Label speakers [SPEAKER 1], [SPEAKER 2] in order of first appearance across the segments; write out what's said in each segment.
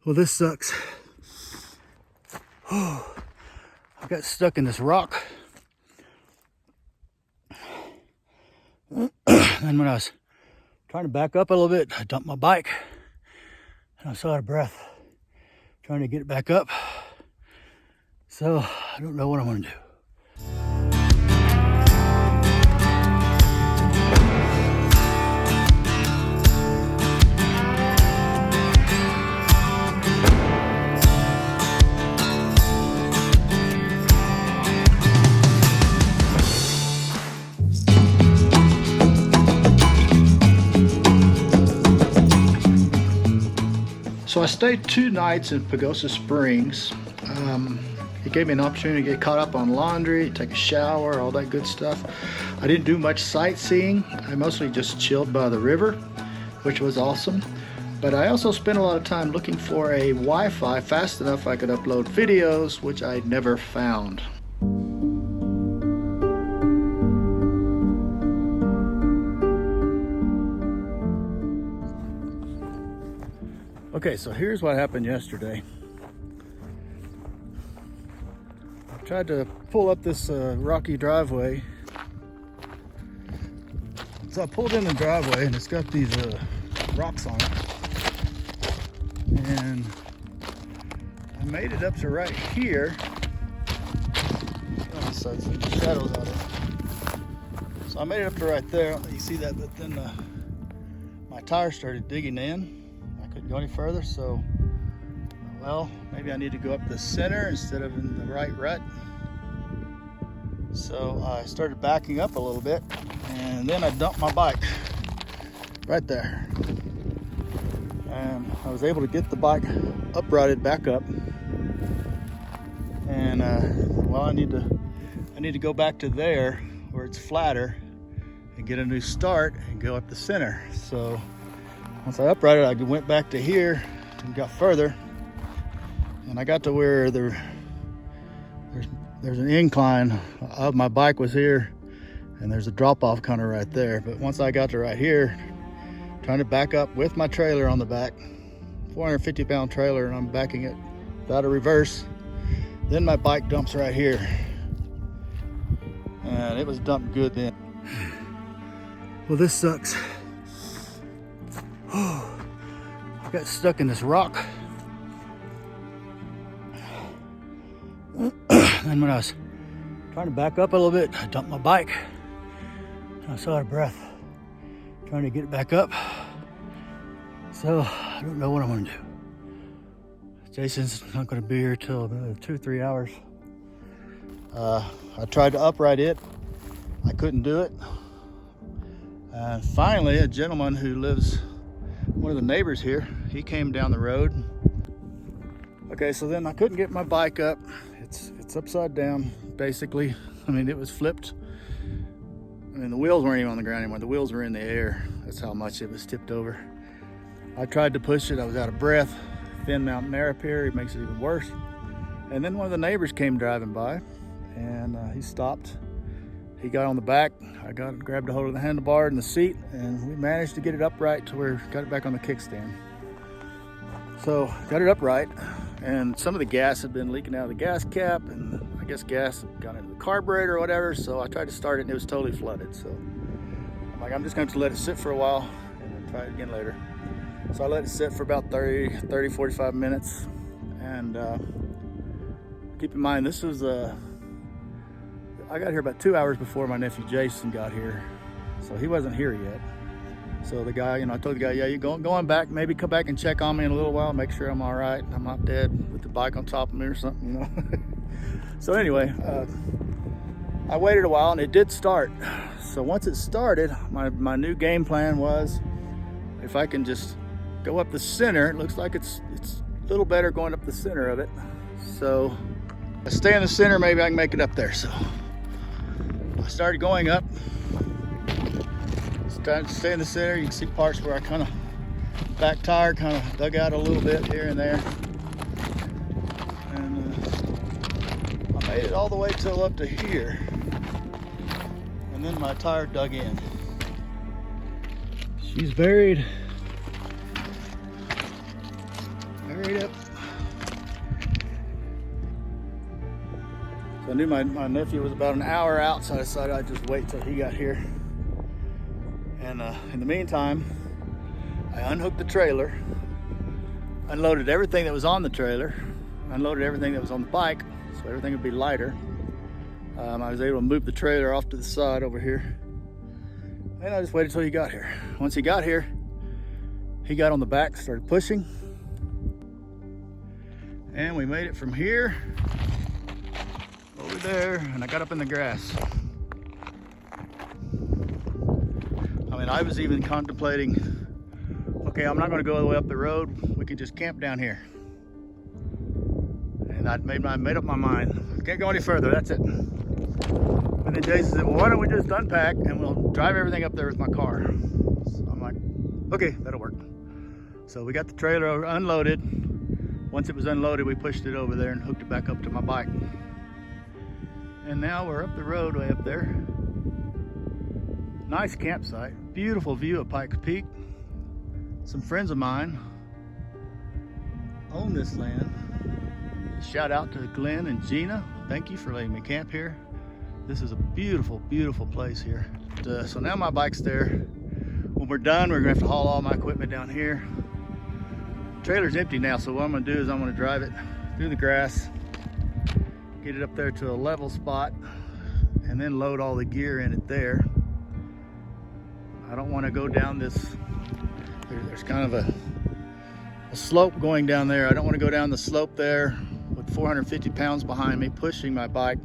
[SPEAKER 1] Well, this sucks. Oh, I got stuck in this rock. And when I was trying to back up a little bit, I dumped my bike and I was so out of breath trying to get it back up. So I don't know what I'm gonna do. So I stayed 2 nights in Pagosa Springs. It gave me an opportunity to get caught up on laundry, take a shower, all that good stuff. I didn't do much sightseeing. I mostly just chilled by the river, which was awesome. But I also spent a lot of time looking for a Wi-Fi fast enough I could upload videos, which I never found. Okay, so here's what happened yesterday. I tried to pull up this rocky driveway. So I pulled in the driveway and it's got these rocks on it. And I made it up to right here. Oh, so it's the shadows on it. So I made it up to right there. I don't know if you see that, but then my tire started digging in. Couldn't go any further, so well, maybe I need to go up the center instead of in the right rut. So I started backing up a little bit, and then I dumped my bike right there, and I was able to get the bike uprighted back up. And well, I need to go back to there where it's flatter and get a new start and go up the center. So once I uprighted, I went back to here and got further, and I got to where there's an incline. My bike was here, and there's a drop-off kind of right there. But once I got to right here, trying to back up with my trailer on the back, 450-pound trailer, and I'm backing it without a reverse. Then my bike dumps right here, and it was dumped good then. Well, this sucks. Oh, I got stuck in this rock. And when I was trying to back up a little bit, I dumped my bike. And I was so out of breath trying to get it back up. So I don't know what I'm gonna do. Jason's not gonna be here till 2 or 3 hours. I tried to upright it. I couldn't do it. And finally, a gentleman who lives, one of the neighbors here, he came down the road. Okay, so then I couldn't get my bike up. It's upside down, basically. I mean, it was flipped. I mean, the wheels weren't even on the ground anymore. The wheels were in the air. That's how much it was tipped over. I tried to push it. I was out of breath. Thin mountain air up here, it makes it even worse. And then one of the neighbors came driving by, and he stopped. He got on the back. I grabbed a hold of the handlebar and the seat, and we managed to get it upright to where we got it back on the kickstand. So got it upright, and some of the gas had been leaking out of the gas cap, and I guess gas had gone into the carburetor or whatever. So I tried to start it, and it was totally flooded. So I'm like, I'm just going to let it sit for a while and then try it again later. So I let it sit for about 30, 45 minutes. And keep in mind, this was I got here about 2 hours before my nephew Jason got here, so he wasn't here yet. So the guy, I told the guy, yeah, you go on back, maybe come back and check on me in a little while, make sure I'm all right, I'm not dead with the bike on top of me or something, So anyway, I waited a while and it did start. So once it started, my new game plan was, if I can just go up the center, it looks like it's a little better going up the center of it. So I stay in the center, maybe I can make it up there. So I started going up, started to stay in the center. You can see parts where I kind of, back tire kind of dug out a little bit here and there. And I made it all the way till up to here. And then my tire dug in. She's buried Straight up. So I knew my nephew was about an hour out, so I decided I'd just wait till he got here. And in the meantime, I unhooked the trailer, unloaded everything that was on the trailer, unloaded everything that was on the bike, so everything would be lighter. I was able to move the trailer off to the side over here. And I just waited till he got here. Once he got here, he got on the back, started pushing. And we made it from here over there, and I got up in the grass. I mean, I was even contemplating, okay, I'm not gonna go all the way up the road. We can just camp down here. And I made up my mind. Can't go any further, that's it. And then Jason said, well, why don't we just unpack and we'll drive everything up there with my car. So I'm like, okay, that'll work. So we got the trailer unloaded. Once it was unloaded, we pushed it over there and hooked it back up to my bike. And now we're up the road way up there. Nice campsite, beautiful view of Pikes Peak. Some friends of mine own this land. Shout out to Glenn and Gina. Thank you for letting me camp here. This is a beautiful, beautiful place here. So now my bike's there. When we're done, we're gonna have to haul all my equipment down here. The trailer's empty now, so what I'm gonna do is I'm gonna drive it through the grass, get it up there to a level spot, and then load all the gear in it there. I don't wanna go down this, there's kind of a slope going down there. I don't wanna go down the slope there with 450 pounds behind me pushing my bike.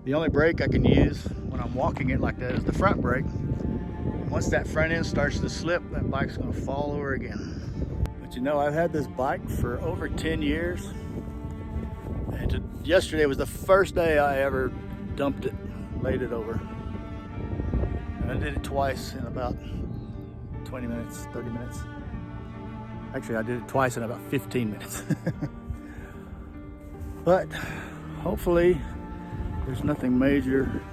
[SPEAKER 1] The only brake I can use when I'm walking it like that is the front brake. Once that front end starts to slip, that bike's gonna fall over again. But you know, I've had this bike for over 10 years. And yesterday was the first day I ever dumped it, laid it over. And I did it twice in about 20 minutes, 30 minutes. Actually, I did it twice in about 15 minutes. But hopefully, there's nothing major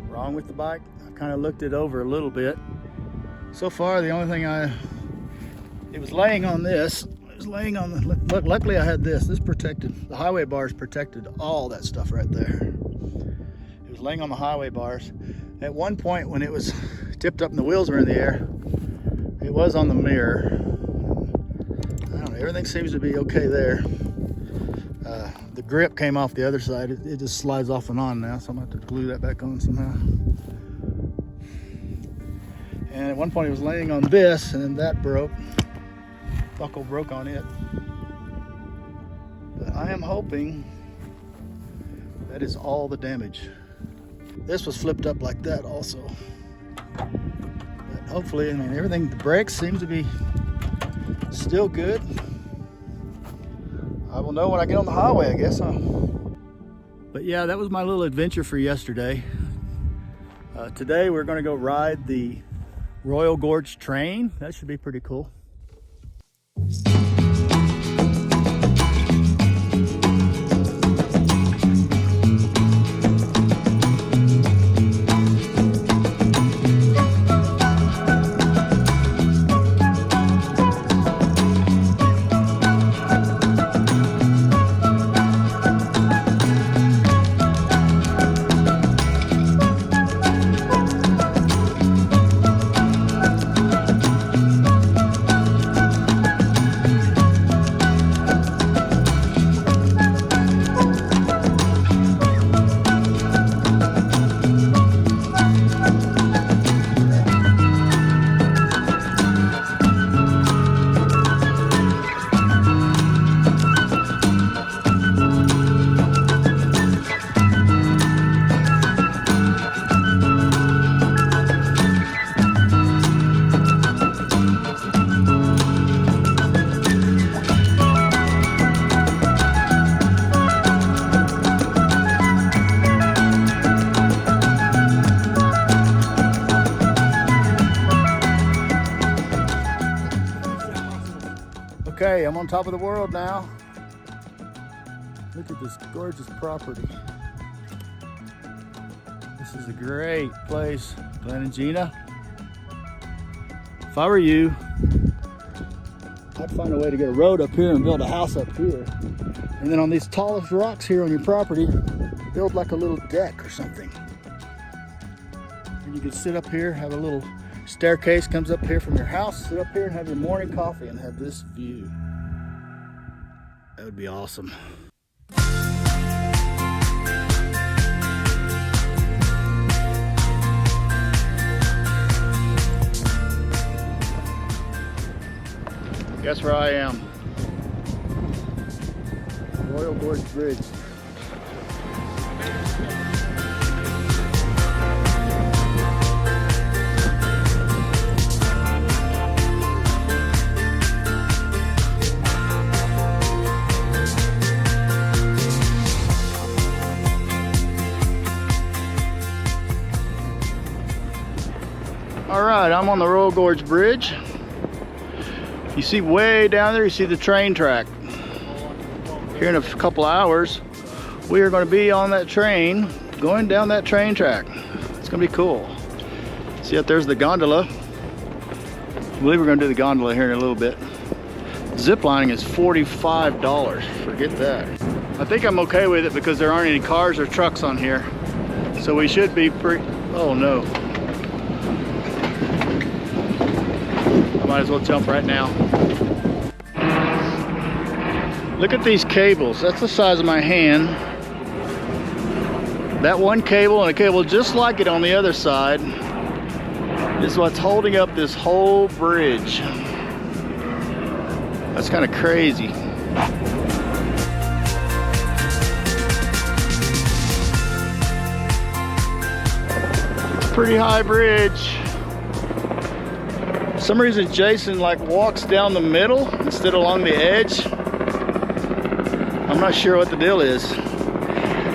[SPEAKER 1] wrong with the bike. I kind of looked it over a little bit. So far, the only thing it was laying on this. It was laying on the, luckily I had this protected. The highway bars protected all that stuff right there. It was laying on the highway bars. At one point when it was tipped up and the wheels were in the air, it was on the mirror. I don't know, everything seems to be okay there. The grip came off the other side. It just slides off and on now, so I'm gonna have to glue that back on somehow. And at one point it was laying on this, and then that broke. Buckle broke on it. But I am hoping that is all the damage. This was flipped up like that also. But hopefully, I mean, everything, the brakes seems to be still good. I will know when I get on the highway, I guess. But yeah, that was my little adventure for yesterday. Today we're gonna go ride the Royal Gorge train. That should be pretty cool. Okay, I'm on top of the world now. Look at this gorgeous property. This is a great place. Glenn and Gina, if I were you, I'd find a way to get a road up here and build a house up here. And then on these tallest rocks here on your property, build like a little deck or something. And you could sit up here, have a little staircase comes up here from your house, sit up here and have your morning coffee and have this view. That would be awesome. Guess where I am? Royal Gorge Bridge. All right, I'm on the Royal Gorge Bridge. You see way down there, you see the train track. Here in a couple hours, we are going to be on that train, going down that train track. It's going to be cool. See up there's the gondola. I believe we're going to do the gondola here in a little bit. Zip lining is $45. Forget that. I think I'm okay with it because there aren't any cars or trucks on here. So we should be pretty... Oh no. I might as well jump right now. Look at these cables. That's the size of my hand. That one cable and a cable just like it on the other side is what's holding up this whole bridge. That's kind of crazy. It's a pretty high bridge. For some reason Jason like walks down the middle instead of along the edge. I'm not sure what the deal is.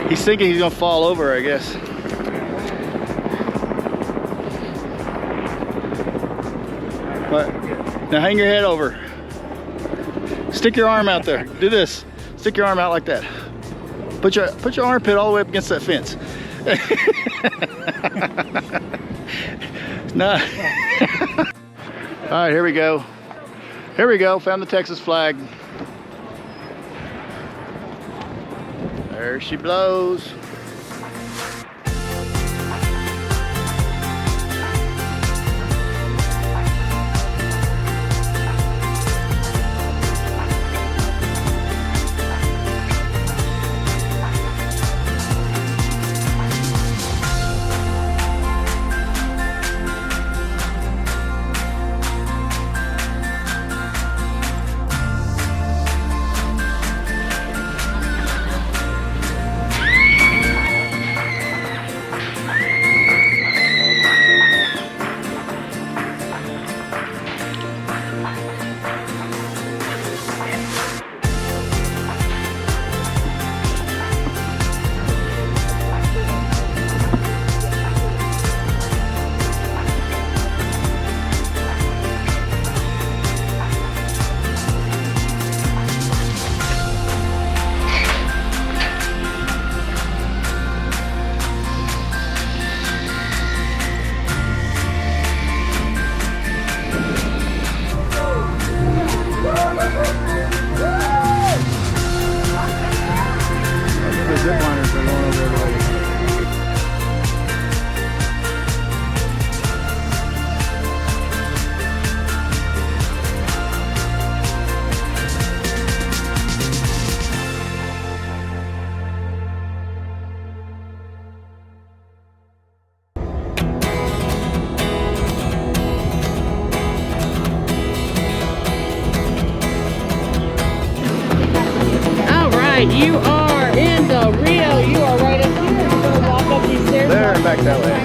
[SPEAKER 1] He's thinking he's gonna fall over, I guess. But now hang your head over. Stick your arm out there. Do this. Stick your arm out like that. Put your armpit all the way up against that fence. No. All right, here we go. Here we go. Found the Texas flag. There she blows.
[SPEAKER 2] You are in the Rio. You are right up here. You're going to walk up these stairs.
[SPEAKER 1] There and back that way.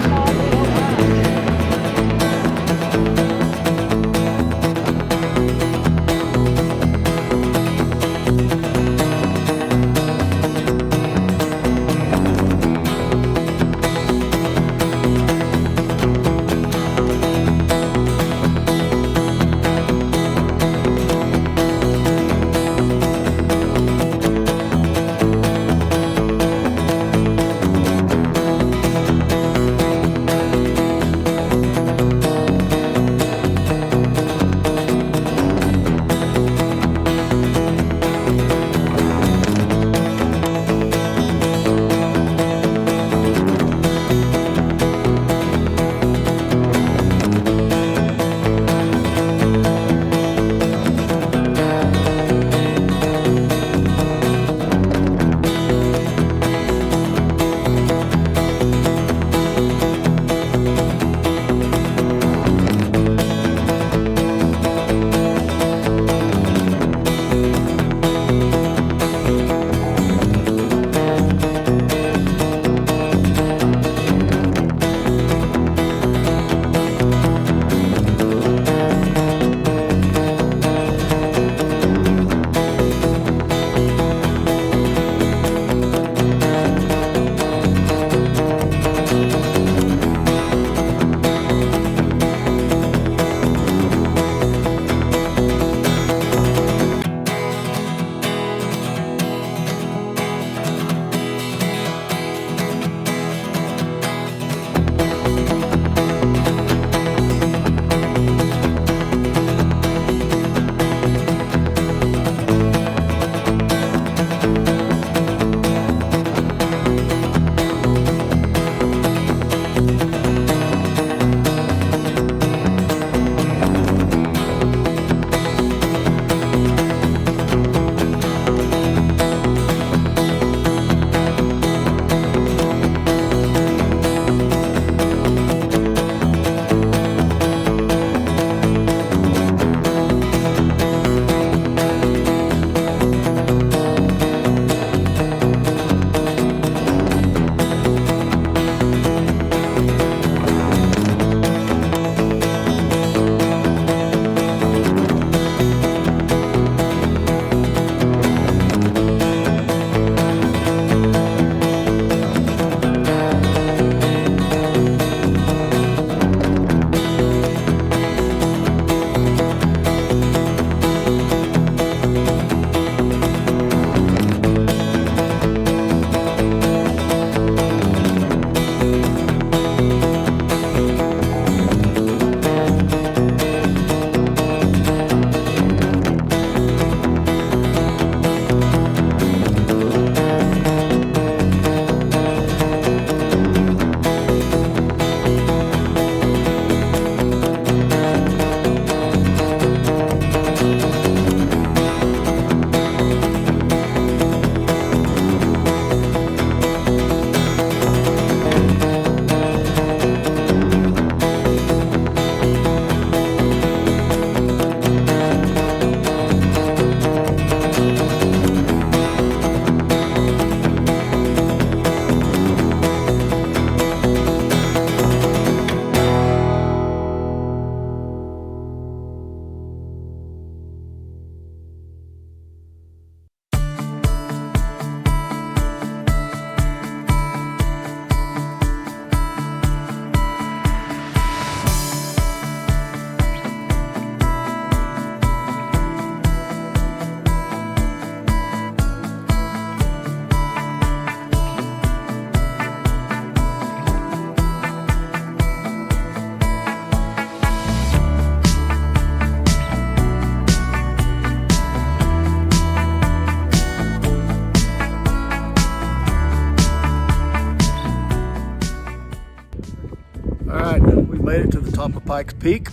[SPEAKER 1] All right, we made it to the top of Pikes Peak.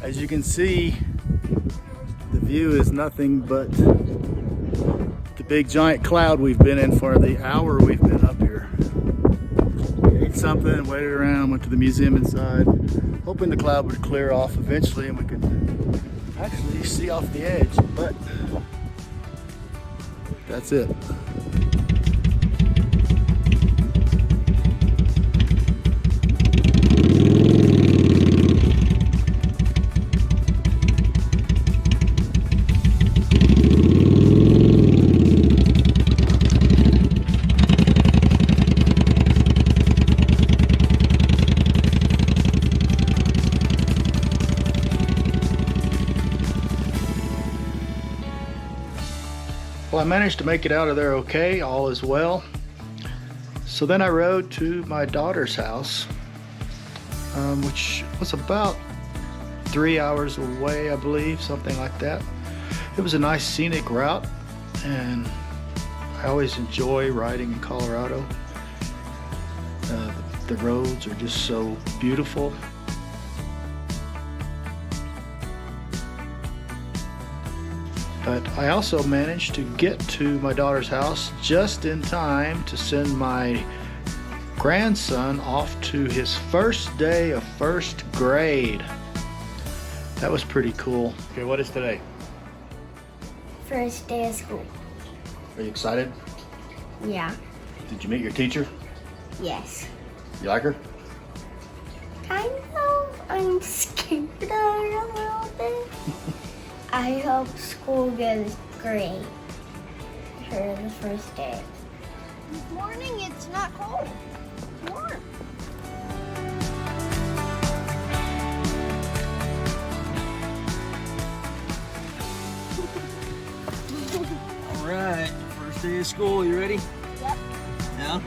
[SPEAKER 1] As you can see, the view is nothing but the big giant cloud we've been in for the hour we've been up here. We ate something, waited around, went to the museum inside, hoping the cloud would clear off eventually and we could actually see off the edge, but that's it. Well, I managed to make it out of there okay, all is well. So then I rode to my daughter's house, which was about 3 hours away, I believe, something like that. It was a nice scenic route, and I always enjoy riding in Colorado. The roads are just so beautiful. But I also managed to get to my daughter's house just in time to send my grandson off to his first day of first grade. That was pretty cool. Okay, what is today?
[SPEAKER 3] First day of school.
[SPEAKER 1] Are you excited?
[SPEAKER 3] Yeah.
[SPEAKER 1] Did you meet your teacher?
[SPEAKER 3] Yes.
[SPEAKER 1] You like her?
[SPEAKER 3] Kind of. I'm scared of her a little bit. I hope school goes great for the first day.
[SPEAKER 4] This morning it's not cold. It's warm.
[SPEAKER 5] All right, first day of school, you ready?
[SPEAKER 4] Yep.
[SPEAKER 5] Yeah?